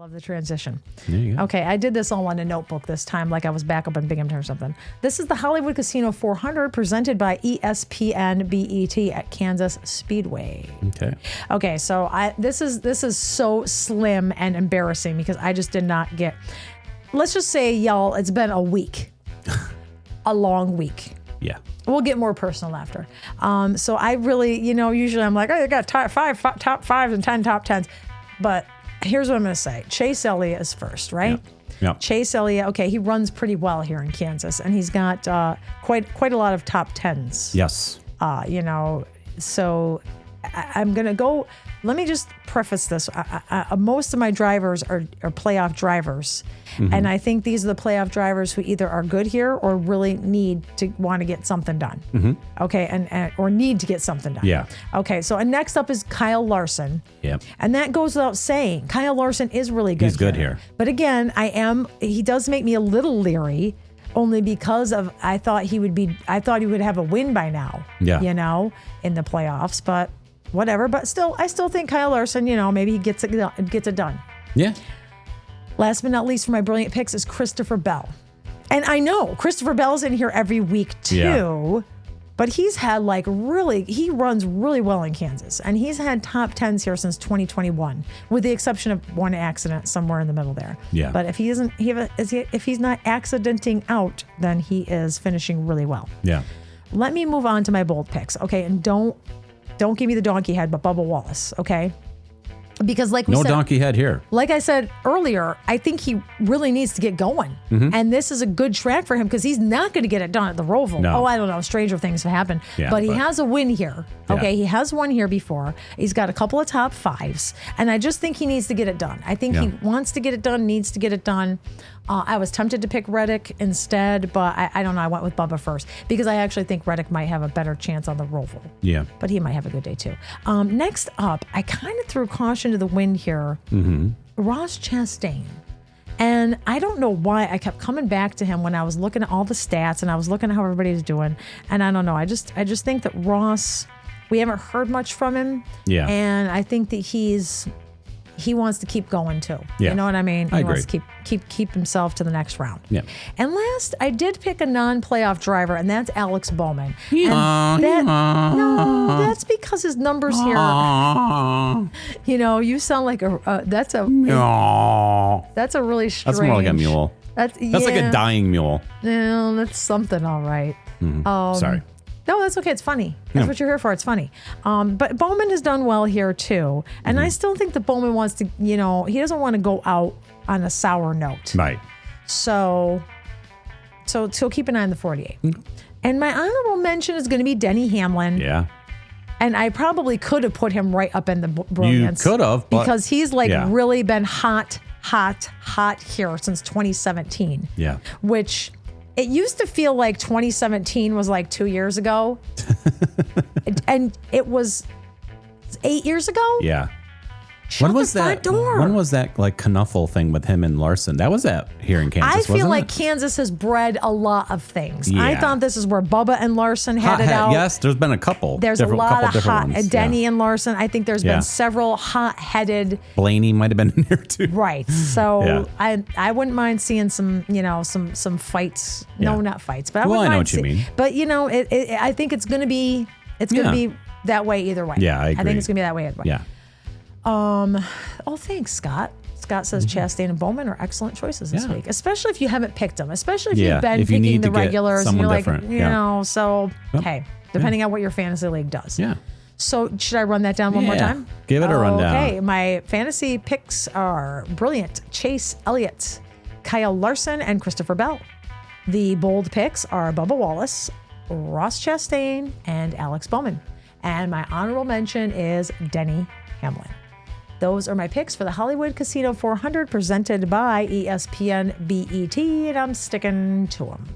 love the transition. There you go. Okay, I did this all on a notebook this time, like I was back up in Binghamton or something. This is the Hollywood Casino 400 presented by ESPN BET at Kansas Speedway. Okay, so this is so slim and embarrassing because I just did not get. Let's just say, y'all, it's been a week, a long week. Yeah. We'll get more personal after. So I really, usually I'm like, oh, I got top fives and 10 top tens, but here's what I'm going to say. Chase Elliott is first, right? Yeah. Chase Elliott, okay, he runs pretty well here in Kansas, and he's got quite a lot of top tens. Yes. So I'm going to go. Let me just preface this. Most of my drivers are playoff drivers. Mm-hmm. And I think these are the playoff drivers who either are good here or really want to get something done. Mm-hmm. Okay, or need to get something done. Yeah. Okay, so next up is Kyle Larson. Yeah. And that goes without saying. Kyle Larson is really good. He's good here. But again, he does make me a little leery, only because of I thought he would have a win by now. Yeah. In the playoffs, but whatever. But I still think Kyle Larson, maybe he gets it done. Yeah. Last but not least for my brilliant picks is Christopher Bell. And I know Christopher Bell's in here every week too, but he's had he runs really well in Kansas. And he's had top tens here since 2021, with the exception of one accident somewhere in the middle there. Yeah. But if he's not accidenting out, then he is finishing really well. Yeah. Let me move on to my bold picks. Okay. And don't give me the donkey head, but Bubba Wallace. Okay. Because like we said, no donkey head here. Like I said earlier, I think he really needs to get going. Mm-hmm. And this is a good track for him because he's not going to get it done at the Roval. No. Oh, I don't know. Stranger things have happened. Yeah, but he has a win here. Okay. Yeah. He has won here before. He's got a couple of top fives. And I just think he needs to get it done. I think he wants to get it done, needs to get it done. I was tempted to pick Reddick instead, but I don't know. I went with Bubba first because I actually think Reddick might have a better chance on the Roval. Yeah. But he might have a good day too. Next up, I kind of threw caution to the wind here. Mm-hmm. Ross Chastain. And I don't know why I kept coming back to him when I was looking at all the stats and I was looking at how everybody's doing. And I don't know. I just think that Ross, we haven't heard much from him. Yeah. And I think that he wants to keep going too. Yeah. You know what I mean? He I agree. wants to keep himself to the next round. Yeah. And last, I did pick a non-playoff driver, and that's Alex Bowman. Yeah. No, that's because his numbers here. You sound like that's a really strange. That's more like a mule. That's like a dying mule. No, that's something, all right. Mm-hmm. Sorry. No, that's okay. It's funny. That's what you're here for. It's funny. But Bowman has done well here too. And I still think that Bowman wants to, he doesn't want to go out on a sour note. Right. So keep an eye on the 48. Mm-hmm. And my honorable mention is going to be Denny Hamlin. Yeah. And I probably could have put him right up in the brilliance. You could have. Because he's really been hot here since 2017. Yeah. Which... It used to feel like 2017 was like 2 years ago. And it was 8 years ago? Yeah. Shut the front door. When was that knuffle thing with him and Larson? That was here in Kansas, I feel like Kansas has bred a lot of things. Yeah. I thought this is where Bubba and Larson had it out. Yes, there's been a couple. There's a lot of hot ones. Denny and Larson. I think there's been several hot-headed. Blaney might have been in there too. Right. So I wouldn't mind seeing some fights. No, not fights, but I wouldn't mind. I know what you mean. But I think it's going to be that way either way. Yeah, I agree. I think it's going to be that way either way. Yeah. Thanks, Scott. Scott says Chastain and Bowman are excellent choices this week, especially if you haven't picked them, especially if you've been picking the regulars and you're like, hey, depending on what your fantasy league does. Yeah. So should I run that down one more time? Give it a rundown. Okay, my fantasy picks are brilliant. Chase Elliott, Kyle Larson, and Christopher Bell. The bold picks are Bubba Wallace, Ross Chastain, and Alex Bowman. And my honorable mention is Denny Hamlin. Those are my picks for the Hollywood Casino 400 presented by ESPN BET, and I'm sticking to them.